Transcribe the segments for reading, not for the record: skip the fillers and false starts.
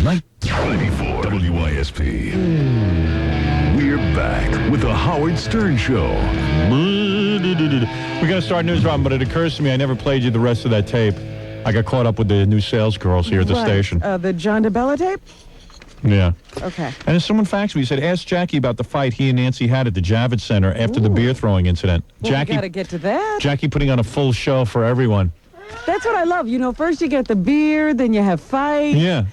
94 WYSP. We're back with the Howard Stern Show. We're going to start news round, but it occurs to me I never played you the rest of that tape. I got caught up with the new sales girls here at the station. The John DeBella tape? Yeah. Okay. And someone faxed me. He said, ask Jackie about the fight he and Nancy had at the Javits Center after the beer throwing incident. Well, Jackie, we got to get to that. Jackie putting on a full show for everyone. That's what I love. You know, first you get the beer, then you have fight. Yeah.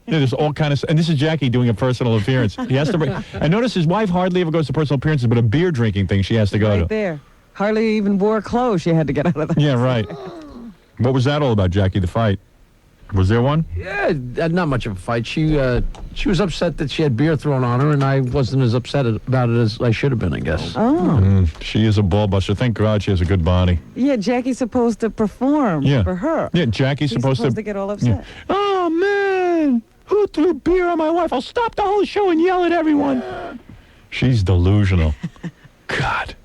There's all kind of, and this is Jackie doing a personal appearance. He has to bring. I notice his wife hardly ever goes to personal appearances, but a beer drinking thing she has to go Right to. there. Hardly even wore clothes. She had to get out of the Yeah, right. What was that all about, Jackie? The fight? Was there one? Yeah, not much of a fight. She was upset that she had beer thrown on her, and I wasn't as upset about it as I should have been, I guess. Oh. She is a ball buster. Thank God she has a good body. Yeah, Jackie's supposed to perform for her. Yeah, Jackie's He's supposed to get all upset. Yeah. Oh, man. Who threw beer on my wife? I'll stop the whole show and yell at everyone. She's delusional. God.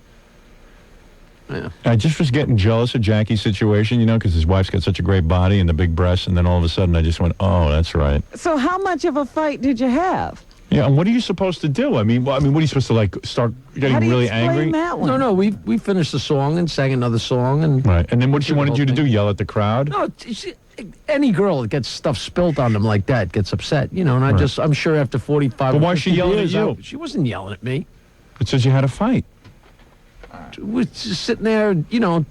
Yeah. I just was getting jealous of Jackie's situation, you know, because his wife's got such a great body and the big breasts, and then all of a sudden I just went, oh, that's right. So how much of a fight did you have? Yeah, and what are you supposed to do? I mean, what are you supposed to, like, start getting How do you really explain angry? that one? No, we finished the song and sang another song. And Right, and then what she wanted you to do, yell at the crowd? No, any girl that gets stuff spilt on them like that gets upset, you know, and I'm sure after 45 But why is she 50 yelling years, at you? She wasn't yelling at me. It says you had a fight. We're just sitting there, you know,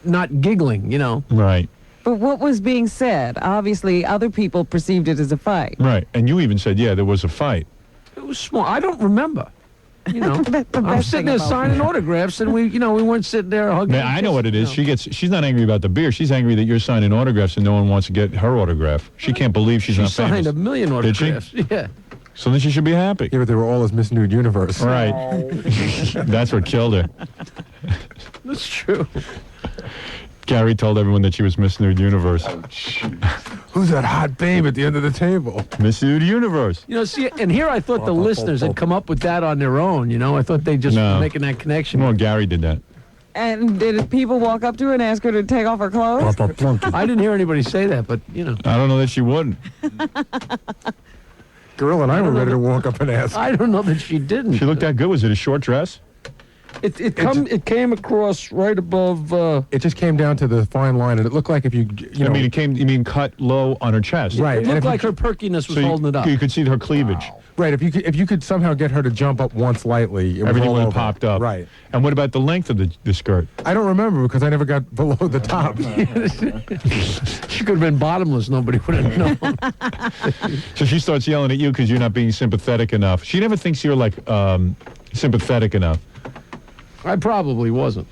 not giggling, you know. Right. But what was being said? Obviously, other people perceived it as a fight. Right, and you even said, yeah, there was a fight. It was small. I don't remember. You know, That's the I'm best sitting thing there about signing autographs, and we weren't sitting there hugging. Man, I know what it is. She's not angry about the beer. She's angry that you're signing autographs and no one wants to get her autograph. She can't believe she's not famous. She signed a million Did she? autographs. Yeah. So then she should be happy. Yeah, but they were all as Miss Nude Universe. Right. That's what killed her. That's true. Gary told everyone that she was Miss Nude Universe. Who's that hot babe at the end of the table? Miss Nude Universe. You know, see, and here I thought the listeners had come up with that on their own, you know. I thought they just were making that connection. Well, Gary did that. And did people walk up to her and ask her to take off her clothes? I didn't hear anybody say that, but, you know. I don't know that she wouldn't. Girl and I were ready to walk up and ask. I don't know that she didn't. She looked that good. Was it a short dress? It came across right above. It just came down to the fine line, and it looked like if you know. I mean, you mean cut low on her chest? Right. It looked like her perkiness was holding it up. You could see her cleavage. Right. If you could somehow get her to jump up once lightly, Everything would have over. popped up. Right. And what about the length of the skirt? I don't remember because I never got below the top. She could have been bottomless. Nobody would have known. So she starts yelling at you because you're not being sympathetic enough. She never thinks you're like sympathetic enough. I probably wasn't.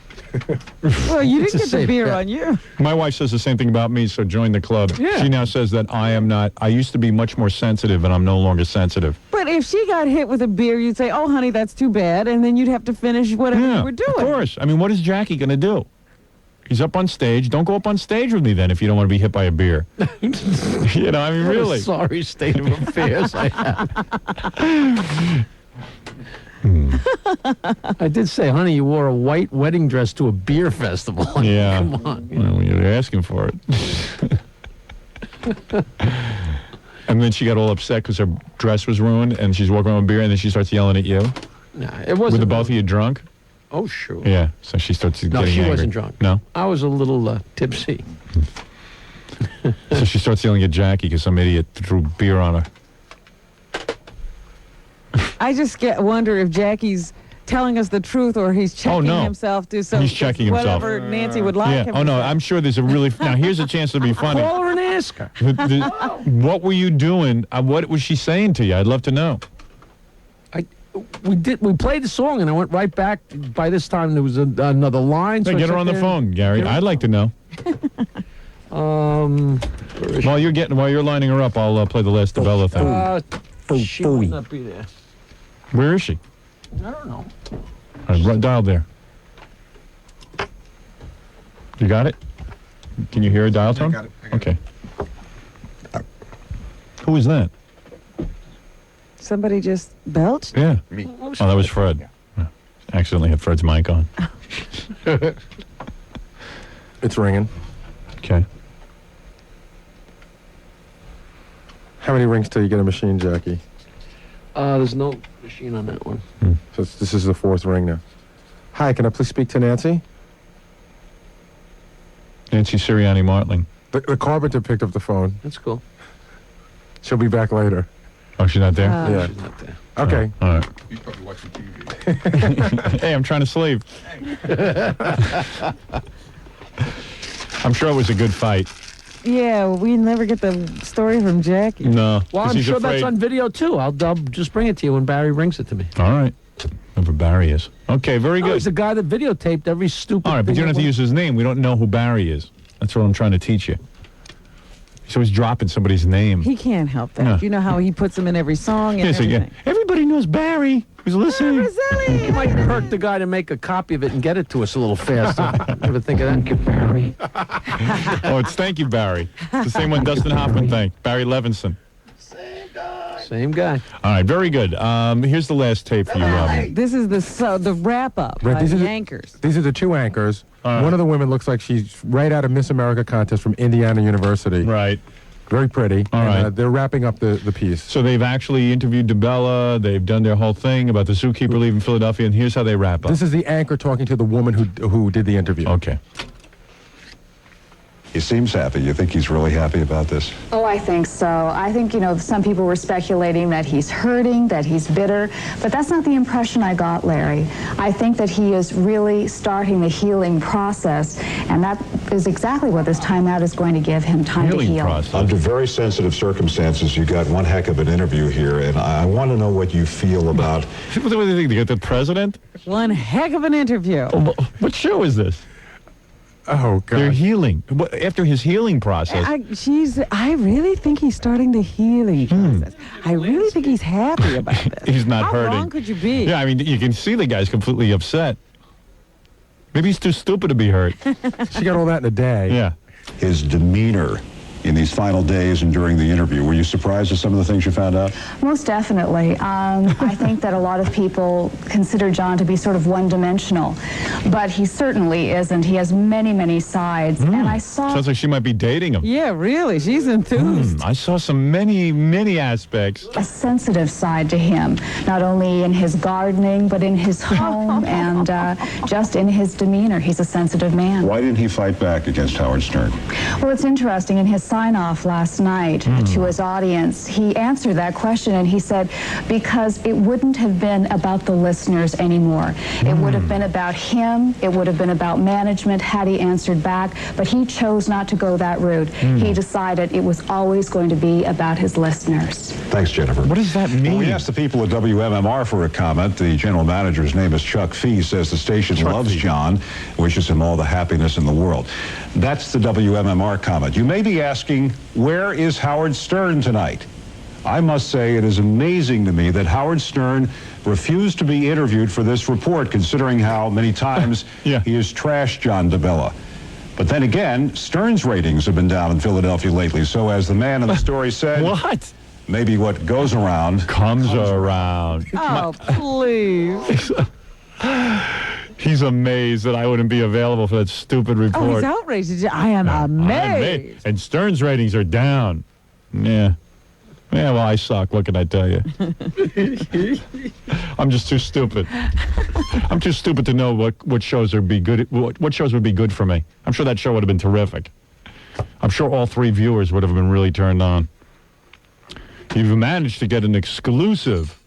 Well, you It's didn't a get the safe beer bet. on you. My wife says the same thing about me, so join the club. Yeah. She now says that I am not. I used to be much more sensitive, and I'm no longer sensitive. But if she got hit with a beer, you'd say, oh, honey, that's too bad. And then you'd have to finish whatever you were doing. Of course. I mean, what is Jackie going to do? He's up on stage. Don't go up on stage with me then if you don't want to be hit by a beer. You know, I mean, What a really. sorry state of affairs I have. I did say, honey, you wore a white wedding dress to a beer festival. I mean, Yeah. Come on. Well, you're asking for it. And then she got all upset because her dress was ruined, and she's walking around with beer, and then she starts yelling at you. Nah, it wasn't. Were the both of you drunk? Oh, sure. Yeah. So she starts getting No, she angry. wasn't drunk. No? I was a little tipsy. So she starts yelling at Jackie because some idiot threw beer on her. I just wonder if Jackie's telling us the truth or he's checking no. himself to so He's checking himself. whatever Nancy would like Yeah. him Oh, to no. say. I'm sure there's a really... Now, here's a chance to be funny. Call her and ask her. What were you doing? What was she saying to you? I'd love to know. We played the song, and I went right back. By this time, there was another line. Hey, so I get her sat on the there phone, Gary. I'd like to know. While you're lining her up, I'll play the last DeBella thing. She might not be there. Where is she? I don't know. All right, dial there. You got it? Can you hear a dial tone? I got it. Okay. Who is that? Somebody just belched? Yeah. Me. Oh, that was Fred. Yeah. Accidentally had Fred's mic on. It's ringing. Okay. How many rings till you get a machine, Jackie? There's no machine on that one. So this is the 4th ring now. Hi, can I please speak to Nancy? Nancy Sirianni-Martling. The carpenter picked up the phone. That's cool. She'll be back later. Oh, she's not there? Yeah. She's not there. Okay. All right. He's probably watching TV. Hey, I'm trying to sleep. I'm sure it was a good fight. Yeah, we never get the story from Jackie. No. Well, 'cause I'm he's sure afraid. that's on video, too. I'll just bring it to you when Barry brings it to me. All right. Whoever Barry is. Okay, very Oh, good. he's the guy that videotaped every stupid All right, but thing you don't have that to use his name. We don't know who Barry is. That's what I'm trying to teach you. He's always dropping somebody's name. He can't help that. No. You know how he puts them in every song and Yes, yeah. everything. Everybody knows Barry. Who's listening? It might hurt the guy to make a copy of it and get it to us a little faster. Ever think of that? Thank you, Barry. Oh, it's thank you, Barry. It's the same one Dustin Hoffman thanked. Barry Levinson. Same guy. All right, very good. Here's the last tape for you, Robin. This is the wrap-up Right, by these are the the- anchors. These are the 2 anchors. All right. One of the women looks like she's right out of Miss America contest from Indiana University. Right. Very pretty. All And, right. they're wrapping up the piece. So they've actually interviewed DeBella. They've done their whole thing about the zookeeper leaving Philadelphia, and here's how they wrap up. This is the anchor talking to the woman who did the interview. Okay. He seems happy. You think he's really happy about this? Oh, I think so. I think, some people were speculating that he's hurting, that he's bitter, but that's not the impression I got, Larry. I think that he is really starting the healing process, and that is exactly what this timeout is going to give him, time to Healing heal. process. Under very sensitive circumstances, you got one heck of an interview here, and I want to know what you feel about. What do they think? They get the president? One heck of an interview. What show is this? Oh, God. They're healing. After his healing process. I really think he's starting the healing process. I really think he's happy about this. He's not How hurting. wrong could you be? Yeah, I mean, you can see the guy's completely upset. Maybe he's too stupid to be hurt. She got all that in a day. Yeah. His demeanor in these final days and during the interview. Were you surprised at some of the things you found out? Most definitely. I think that a lot of people consider John to be sort of one-dimensional, but he certainly isn't. He has many, many sides, and I saw... Sounds like she might be dating him. Yeah, really. She's enthused. I saw some many aspects. a sensitive side to him, not only in his gardening, but in his home and just in his demeanor. He's a sensitive man. Why didn't he fight back against Howard Stern? Well, it's interesting. In his sign-off last night to his audience, he answered that question, and he said, because it wouldn't have been about the listeners anymore. It would have been about him. It would have been about management had he answered back, but he chose not to go that route. He decided it was always going to be about his listeners. Thanks, Jennifer. What does that Well, mean? we asked the people at WMMR for a comment. The general manager's name is Chuck Fee, says the station loves Fee. John, wishes him all the happiness in the world. That's the WMMR comment. You may be asking, where is Howard Stern tonight? I must say it is amazing to me that Howard Stern refused to be interviewed for this report, considering how many times Yeah. he has trashed John DeBella. But then again, Stern's ratings have been down in Philadelphia lately. So as the man in the story said, What? maybe what goes around Comes around. Oh, please. He's amazed that I wouldn't be available for that stupid report. Oh, he's outraged. I am amazed. And Stern's ratings are down. Yeah. Yeah, well, I suck. What can I tell you? I'm just too stupid. I'm too stupid to know what shows would be good. What shows would be good for me. I'm sure that show would have been terrific. I'm sure all 3 viewers would have been really turned on. You've managed to get an exclusive.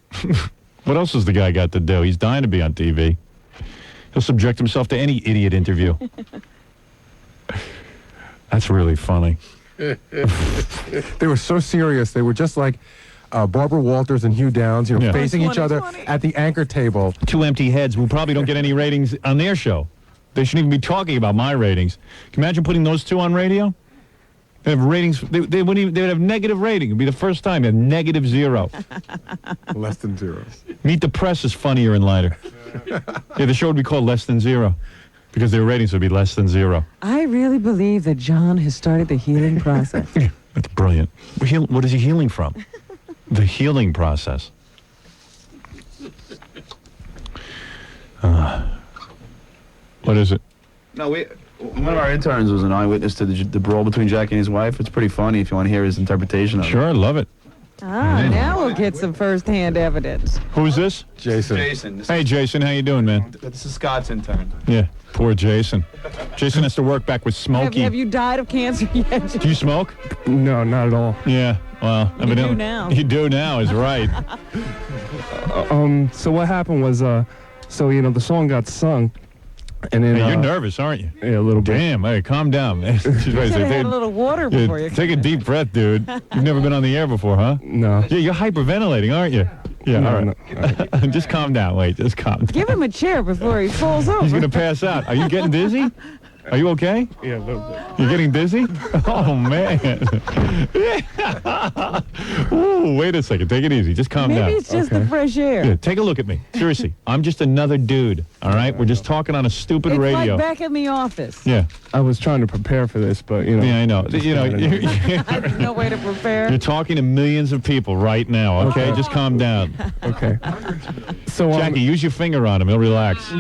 What else has the guy got to do? He's dying to be on TV. He'll subject himself to any idiot interview. That's really funny. They were so serious. They were just like Barbara Walters and Hugh Downs, Yeah. facing each other 2020. at the anchor table. 2 empty heads who probably don't get any ratings on their show. They shouldn't even be talking about my ratings. Can you imagine putting those 2 on radio? They have ratings. They wouldn't even. They would have negative rating. It'd be the first time they had -0. Less than 0. Meet the Press is funnier and lighter. Yeah, the show would be called Less Than Zero because their ratings would be less than 0. I really believe that John has started the healing process. That's brilliant. What is he healing from? The healing process. What is it? No, one of our interns was an eyewitness to the brawl between Jackie and his wife. It's pretty funny if you want to hear his interpretation of it. Sure, I love it. Now we'll get some first-hand evidence. Who's this? Jason. Jason. Hey, Jason, how you doing, man? This is Scott's intern. Yeah, poor Jason. Jason has to work back with Smokey. Have you died of cancer yet? Do you smoke? No, not at all. Yeah, well, evidently. do now. You do now is right. So what happened was, the song got sung, and then Hey, you're nervous, aren't you? yeah, a little bit. Damn, hey, calm down, man. She's ready to You should say, have had "Take- a little water yeah, before you. take a deep breath, dude. You've never been on the air before, huh? No. Yeah, you're hyperventilating, aren't you? Yeah, No, all right. no. Just calm down. Wait, just calm down. Give him a chair before he falls over. He's going to pass out. Are you getting dizzy? Are you okay? Yeah, a little bit. You're getting dizzy? Oh, man. Ooh, wait a second. Take it easy. Just calm Maybe down. it's just the fresh air. Yeah, take a look at me. Seriously, I'm just another dude, all right? We're just talking on a stupid It's radio. like back in the office. Yeah, I was trying to prepare for this, but yeah, I know. just You know, There's no way to prepare. you're talking to millions of people right now, okay? Just calm down. okay. So Jackie, use your finger on him. He'll relax.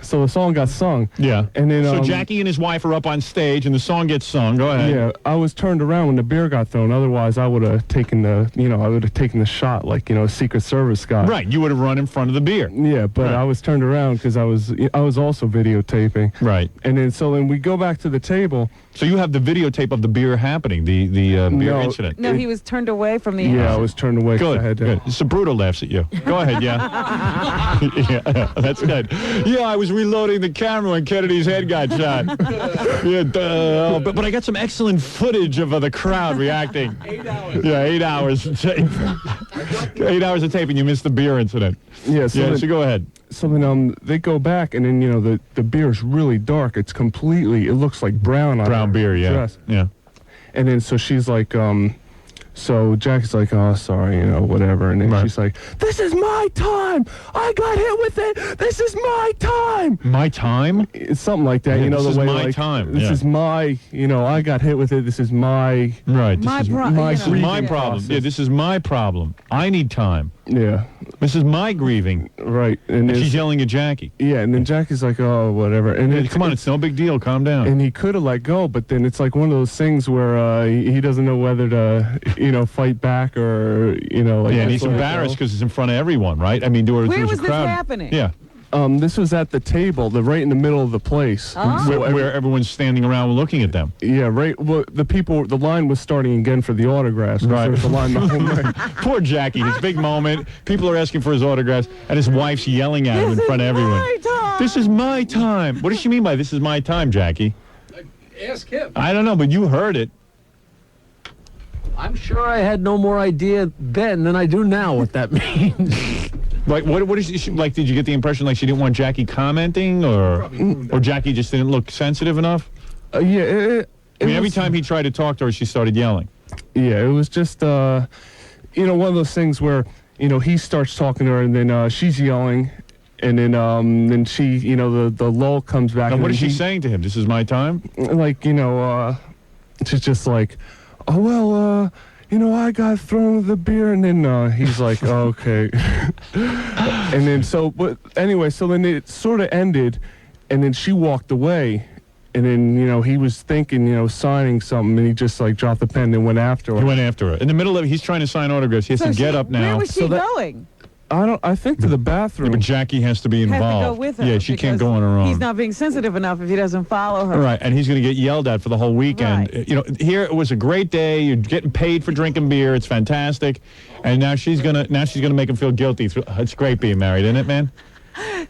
so the song got sung. Yeah. And then So Jackie and his wife are up on stage, and the song gets sung. Go ahead. Yeah, I was turned around when the beer got thrown. Otherwise, I would have taken the shot like a Secret Service guy. Right, you would have run in front of the beer. Yeah, but Right. I was turned around because I was also videotaping. Right. And then we go back to the table. So you have the videotape of the beer happening, the beer No. incident. No, he was turned away from the Yeah, I action. was turned away. 'cause I had Good, to, good. Sabruto laughs at you. Go ahead, yeah. Yeah, that's good. Yeah, I was reloading the camera when Kennedy's head got shot. Yeah, but I got some excellent footage of the crowd reacting. 8 hours. Yeah, 8 hours of tape. 8 hours of tape, and you missed the beer incident. Yeah, So go ahead. So then they go back, and then the beer's really dark. It looks like brown on Brown her beer, yeah. dress. Yeah. And then so she's like, so Jackie's like, oh, sorry, whatever. And then Right. she's like, this is my time. I got hit with it. This is my time. My time? It's something like that. Yeah, the this is way my like, time, This yeah. is my, I got hit with it. This is my, Right. My This is pro- my you this know, is my yeah. problem. Yeah, this is my problem. I need time. yeah, This is my grieving. right. And And she's it's- yelling at Jackie. yeah, and then Jackie's like, oh, whatever. And Yeah, then come on, it's no big deal. Calm down. And he could have let go, but then it's like one of those things where he doesn't know whether to, fight back or, like. Yeah, and he's just let embarrassed go. because it's in front of everyone, right? I mean, there was Where a was this crowd. happening? Yeah, This was at the table, right in the middle of the place. Oh. where everyone's standing around looking at them. Yeah, right. Well, the line was starting again for the autographs. 'cause Right. There was a line the whole night. Poor Jackie, his big moment. People are asking for his autographs, and his wife's yelling at him in This front of is everyone. my time. This is my time. What does she mean by this is my time, Jackie? Ask him. I don't know, but you heard it. I'm sure I had no more idea then than I do now what that means. Like, what is she, like? Did you get the impression like she didn't want Jackie commenting, or Jackie just didn't look sensitive enough? Yeah, I mean, every time he tried to talk to her, she started yelling. Yeah, it was just, one of those things where, he starts talking to her and then she's yelling. And then she, the lull comes back. Now, and what then is she saying to him? This is my time? Like, she's just like, oh, well, I got thrown with the beer. And then he's like, oh, okay. And then so then it sort of ended. And then she walked away. And then, he was thinking, signing something. And he just like dropped the pen and went after her. He went after her. In the middle of it, he's trying to sign autographs. He has to get up now. Where was she going? I think to the Yeah, bathroom. but Jackie has to be involved. Has to go with her. Yeah, she can't because go on her own. He's not being sensitive enough if he doesn't follow her. Right, and he's going to get yelled at for the whole weekend. Right. Here it was a great day. You're getting paid for drinking beer. It's fantastic, and now she's gonna make him feel guilty. It's great being married, isn't it, man?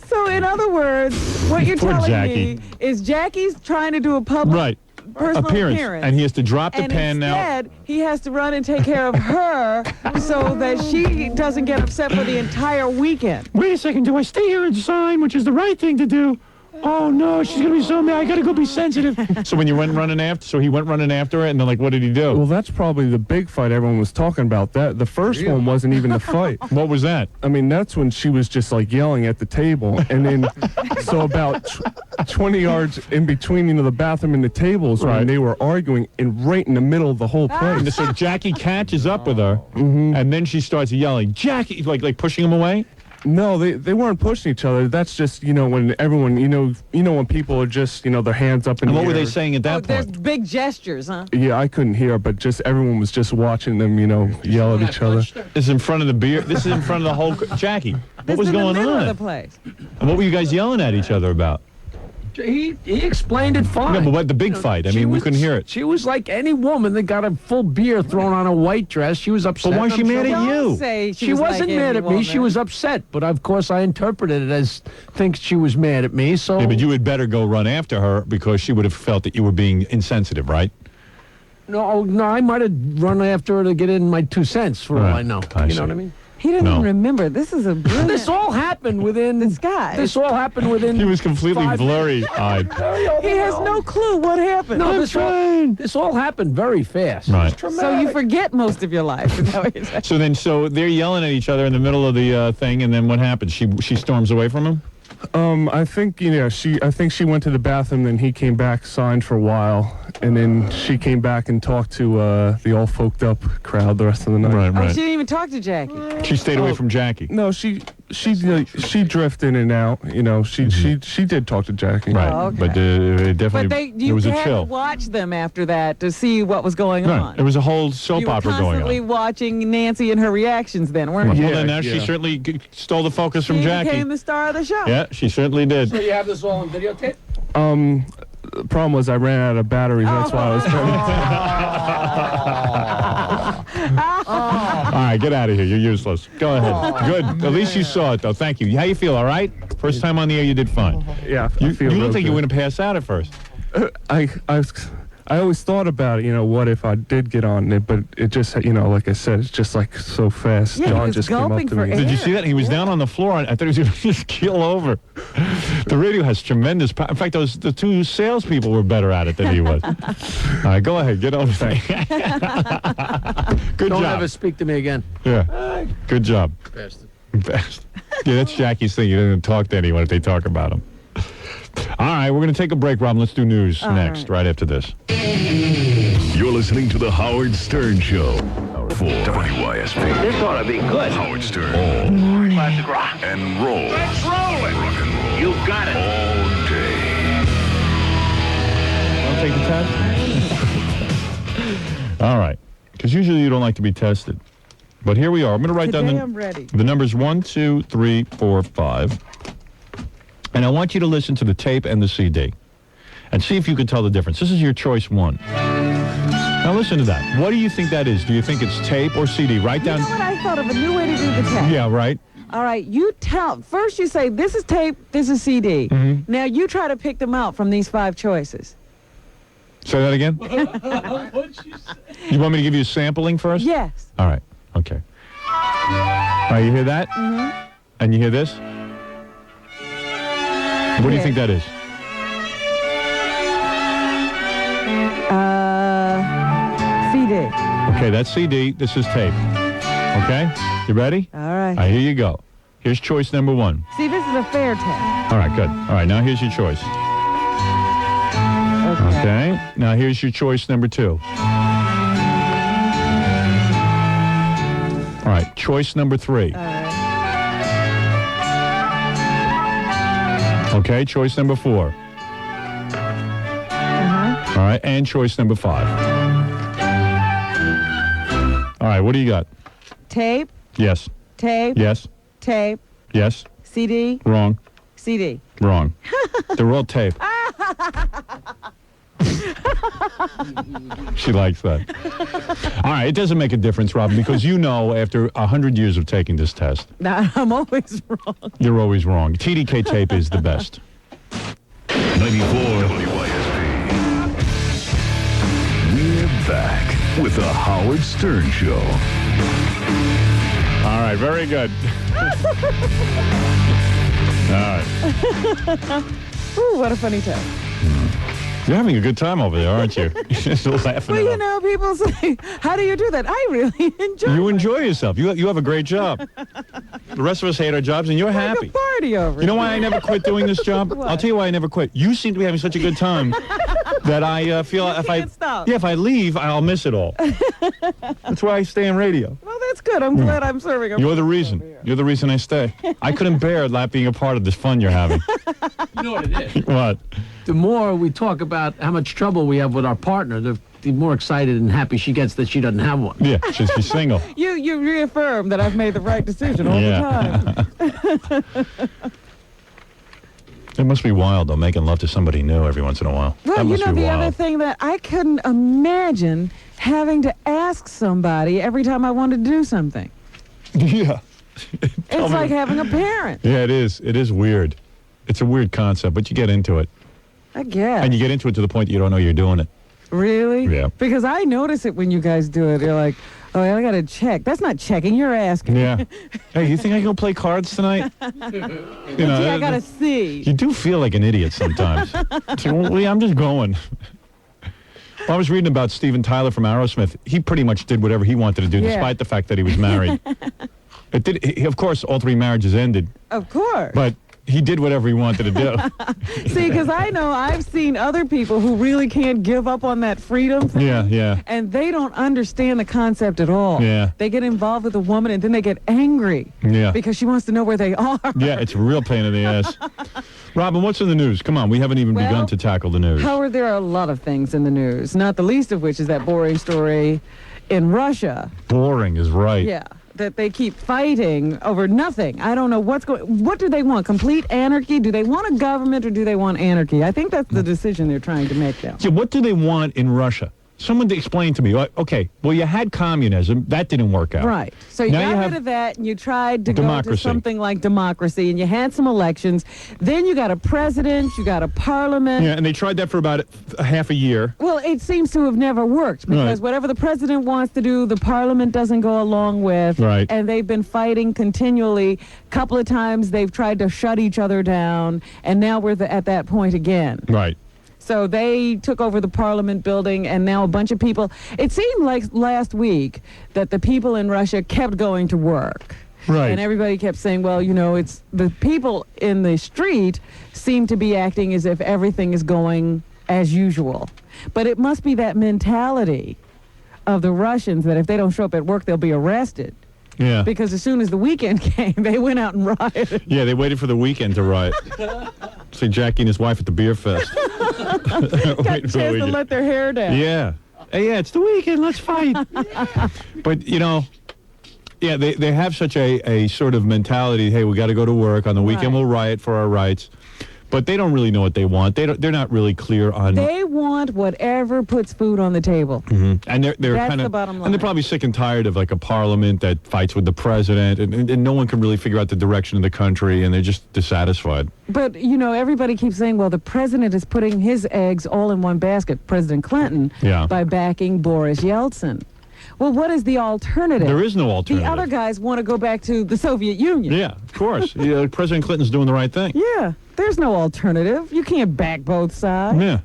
So, in other words, what you're Poor telling Jackie. me is Jackie's trying to do a public Right. personal appearance. And he has to drop the And pen now. instead, he has to run and take care of her so that she doesn't get upset for the entire weekend. Wait a second. Do I stay here and sign, which is the right thing to do? Oh no, she's gonna be so mad. I gotta go be sensitive. So when you went running after, he went running after her, and then like, what did he do? Well, that's probably the big fight everyone was talking about. That the first one wasn't even a fight. What was that? I mean, that's when she was just like yelling at the table, and then so about 20 yards in between, the bathroom and the tables, Right. when they were arguing, and right in the middle of the whole place. And so Jackie catches up with her, and then she starts yelling, Jackie, like pushing him away. No, they weren't pushing each other. That's just, when everyone, when people are just, their hands up in And the what were air. they saying at that There's point? big gestures, huh? Yeah, I couldn't hear, but just everyone was just watching them, yell at each other. This is in front of the beer. This is in front of the whole. Jackie, what was in the going middle on? of the place. And what were you guys yelling at each other about? He explained it fine. No, but what the big fight? I mean, we couldn't hear it. She was like any woman that got a full beer thrown on a white dress. She was upset. But why is she mad at Don't you? say She was wasn't like mad any at me. She woman. was upset. But of course, I interpreted it as thinks she was mad at me. So Yeah, but you had better go run after her because she would have felt that you were being insensitive, right? no, I might have run after her to get in my 2 cents for all Right. I know. I You see. know what I mean? He didn't No. even remember. This is a brilliant. This all happened within. This guy. This all happened within. He was completely 5 blurry-eyed. He has no clue what happened. No, this all happened very fast. Right. So you forget most of your life. Is that what you're saying? So they're yelling at each other in the middle of the thing, and then what happens? She storms away from him? I think she went to the bathroom, then he came back, signed for a while, and then she came back and talked to the all folked up crowd the rest of the night. Oh, she didn't even talk to Jackie. She stayed away from Jackie. No, she drifted in and out. She did talk to Jackie. Right, Oh, okay. but it definitely But there was a had chill. to watch them after that to see what was going Right. on. There was a whole soap you were opera going constantly on. watching Nancy and her reactions then, weren't you? Well, then now she Yeah. certainly stole the focus from She Jackie. became the star of the show. Yeah, she certainly did. So you have this all on videotape? The problem was I ran out of batteries. That's why I was trying All right, get out of here. You're useless. Go ahead. Good. At least you saw it, though. Thank you. How you feel, all right? First time on the air, you did fine. Yeah, You I feel real looked like you were good. going to pass out at first. I always thought about it, what if I did get on it, but it just, like I said, it's just like so fast. Yeah, he John was just came up gulping to for me. air. Did you see that? He was down on the floor. And I thought he was going to just keel over. The radio has tremendous power. In fact, the two salespeople were better at it than he was. All right, go ahead. Get over there. Good Don't job. ever speak to me again. Yeah. Good job. Bastard. Best. Yeah, that's Jackie's thing. He doesn't talk to anyone if they talk about him. All right, we're going to take a break, Rob. Let's do news next, right after this. You're listening to The Howard Stern Show for WYSP. This ought to be good. Howard Stern. Classic rock. And roll. Let's roll it. Rock and roll. You got it. All day. Want to take the test? All right. Because usually you don't like to be tested. But here we are. I'm going to write Today down I'm ready. the numbers 1, 2, 3, 4, 5. And I want you to listen to the tape and the CD. And see if you can tell the difference. This is your choice 1. Now listen to that. What do you think that is? Do you think it's tape or CD? Write You down. know what? I thought of a new way to do the test. Yeah, right. All right, you tell. First you say, this is tape, this is CD. Mm-hmm. Now you try to pick them out from these 5 choices. Say that again. You want me to give you a sampling first? Yes. All right. Okay. All right, you hear that? Mm-hmm. And you hear this? What do you Yeah. think that is? CD. Okay, that's CD. This is tape. Okay? You ready? All right. All right, here you go. Here's choice number 1. See, this is a fair test. All right, good. All right, now here's your choice. Okay. Now here's your choice number 2. All right, choice number 3. All right. Okay, choice number 4. Uh-huh. All right, and choice number 5. All right, what do you got? Tape, Yes. tape, Yes. tape, Yes. CD, Wrong. CD. Wrong. They're all tape. She likes that. All right, it doesn't make a difference, Robin, because you know after 100 years of taking this test, Now, I'm always wrong. you're always wrong. TDK tape is the best. 94 WYSP. We're back with The Howard Stern Show. All right, very good. All right. Ooh, what a funny test. You're having a good time over there, aren't you? You're just laughing Well, it you up. know, people say, how do you do that? I really enjoy You it. enjoy yourself. You have a great job. The rest of us hate our jobs, and you're Like happy. a party over You know here. why I never quit doing this job? What? I'll tell you why I never quit. You seem to be having such a good time that I feel You if I can't stop. if I leave, I'll miss it all. That's why I stay in radio. Well, That's good. I'm glad I'm serving. You're the reason. You're the reason I stay. I couldn't bear not being a part of this fun you're having. You know what it is? What? The more we talk about how much trouble we have with our partner, the more excited and happy she gets that she doesn't have one. Yeah, she's single. You reaffirm that I've made the right decision all the time. It must be wild, though, making love to somebody new every once in a while. Well, that you must know, be the wild. other thing that I couldn't imagine having to ask somebody every time I wanted to do something. Yeah. It's like having a parent. Yeah, it is. It is weird. It's a weird concept, but you get into it. I guess. And you get into it to the point that you don't know you're doing it. Really? Yeah. Because I notice it when you guys do it. You're like, oh, I got to check. That's not checking. You're asking. Yeah. Hey, you think I can go play cards tonight? Gee, I got to see. You do feel like an idiot sometimes. So, well, yeah, I'm just going. Well, I was reading about Steven Tyler from Aerosmith. He pretty much did whatever he wanted to do, despite the fact that he was married. Of course, all 3 marriages ended. Of course. But he did whatever he wanted to do. See, because I know I've seen other people who really can't give up on that freedom thing. Yeah. And they don't understand the concept at all. Yeah. They get involved with a woman and then they get angry. Yeah. Because she wants to know where they are. Yeah, it's a real pain in the ass. Robin, what's in the news? Come on, we haven't even begun to tackle the news. Howard, there are a lot of things in the news, not the least of which is that boring story in Russia. Boring is right. Yeah. That they keep fighting over nothing. I don't know what do they want? Complete anarchy? Do they want a government or do they want anarchy? I think that's the decision they're trying to make now. Yeah, what do they want in Russia? Someone to explain to me. Okay, well, you had communism. That didn't work out. Right. So you Now got you rid have of that and you tried to go democracy. to something like democracy and you had some elections. Then you got a president, you got a parliament. Yeah, and they tried that for about a half a year. Well, it seems to have never worked because Right. whatever the president wants to do, the parliament doesn't go along with. Right. And they've been fighting continually. A couple of times they've tried to shut each other down, and now we're at that point again. Right. So they took over the Parliament building, and now a bunch of people. It seemed like last week that the people in Russia kept going to work. Right. And everybody kept saying, well, you know, it's the people in the street seem to be acting as if everything is going as usual. But it must be that mentality of the Russians that if they don't show up at work, they'll be arrested. Yeah. Because as soon as the weekend came, they went out and rioted. Yeah, they waited for the weekend to riot. See Jackie and his wife at the beer fest. Got a chance to let their hair down. Yeah. Hey, yeah, it's the weekend. Let's fight. But, you know, yeah, they have such a sort of mentality. Hey, we got to go to work. On the weekend, we'll riot for our rights. But they don't really know what they want. They're not really clear on. They want whatever puts food on the table. And they're That's kind the of, bottom line. and they're probably sick and tired of like a parliament that fights with the president, and no one can really figure out the direction of the country, and they're just dissatisfied. But, you know, everybody keeps saying, well, the president is putting his eggs all in one basket, President Clinton, by backing Boris Yeltsin. Well, what is the alternative? There is no alternative. The other guys want to go back to the Soviet Union. Yeah, of course. Yeah, President Clinton's doing the right thing. Yeah, there's no alternative. You can't back both sides. Yeah.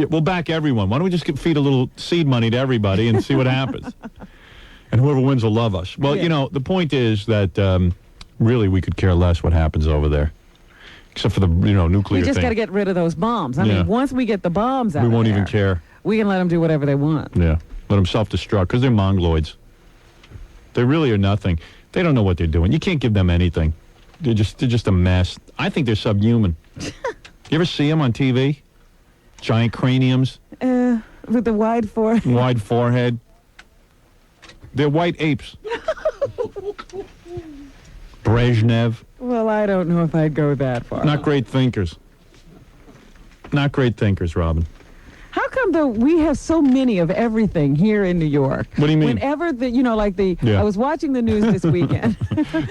We'll back everyone. Why don't we just feed a little seed money to everybody and see what happens? And whoever wins will love us. Well, you know, the point is that really we could care less what happens over there. Except for the, nuclear We just thing. got to get rid of those bombs. I mean, once we get the bombs out we of won't there, even care. we can let them do whatever they want. Yeah. Let them self-destruct because they're mongoloids. They really are nothing. They don't know what they're doing. You can't give them anything. They're just a mess. I think they're subhuman. You ever see them on TV? Giant craniums, With the wide forehead. wide forehead. They're white apes. Brezhnev. Well, I don't know if I'd go that far. Not great thinkers. Not great thinkers, Robin. How come we have so many of everything here in New York? What do you mean? Whenever Yeah. I was watching the news this weekend.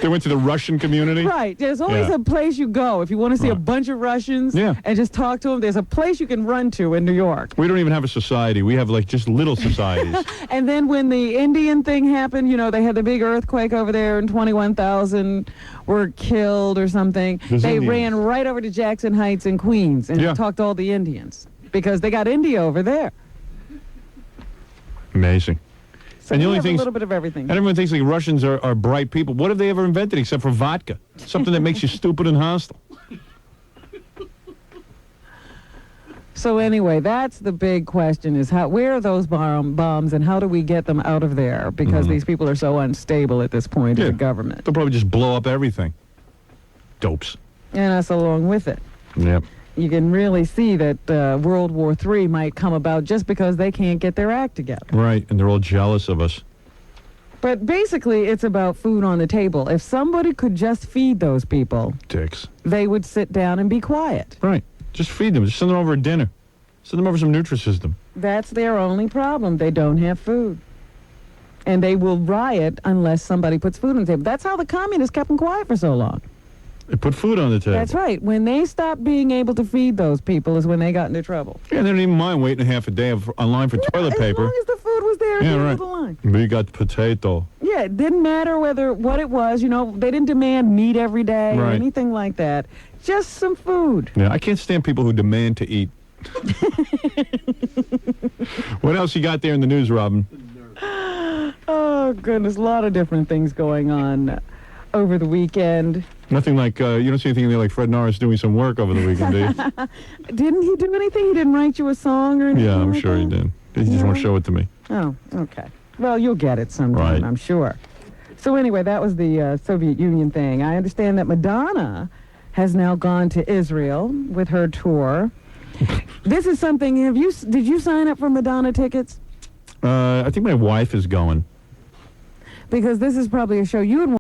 They went to the Russian community? Right. There's always a place you go if you want to see a bunch of Russians and just talk to them. There's a place you can run to in New York. We don't even have a society. We have like just little societies. And then when the Indian thing happened, they had the big earthquake over there and 21,000 were killed or something. They ran right over to Jackson Heights in Queens and talked to all the Indians. Because they got India over there. Amazing. So and the we only have thing a little bit of everything. And everyone thinks like Russians are bright people. What have they ever invented except for vodka? Something that makes you stupid and hostile. So anyway, that's the big question: is where are those bombs, and how do we get them out of there? Because these people are so unstable at this point in the government, They'll probably just blow up everything. Dopes. and us along with it. Yep. You can really see that World War III might come about just because they can't get their act together. Right, and they're all jealous of us. But basically, it's about food on the table. If somebody could just feed those people, Dicks. they would sit down and be quiet. Right. Just feed them. Just send them over a dinner. Send them over some Nutrisystem. That's their only problem. They don't have food. And they will riot unless somebody puts food on the table. That's how the communists kept them quiet for so long. They put food on the table. That's right. When they stopped being able to feed those people is when they got into trouble. Yeah, they didn't even mind waiting half a day online for toilet paper. As long as the food was there at the end of the line. We got potato. Yeah, it didn't matter what it was. You know, they didn't demand meat every day or anything like that. Just some food. Yeah, I can't stand people who demand to eat. What else you got there in the news, Robin? Oh, goodness. A lot of different things going on over the weekend. Nothing like, you don't see anything there like Fred Norris doing some work over the weekend, do you? Didn't he do anything? He didn't write you a song or anything? Yeah, I'm like sure he that? did. He just won't show it to me. Oh, okay. Well, you'll get it sometime, I'm sure. So anyway, that was the Soviet Union thing. I understand that Madonna has now gone to Israel with her tour. This is something, did you sign up for Madonna tickets? I think my wife is going. Because this is probably a show you would want.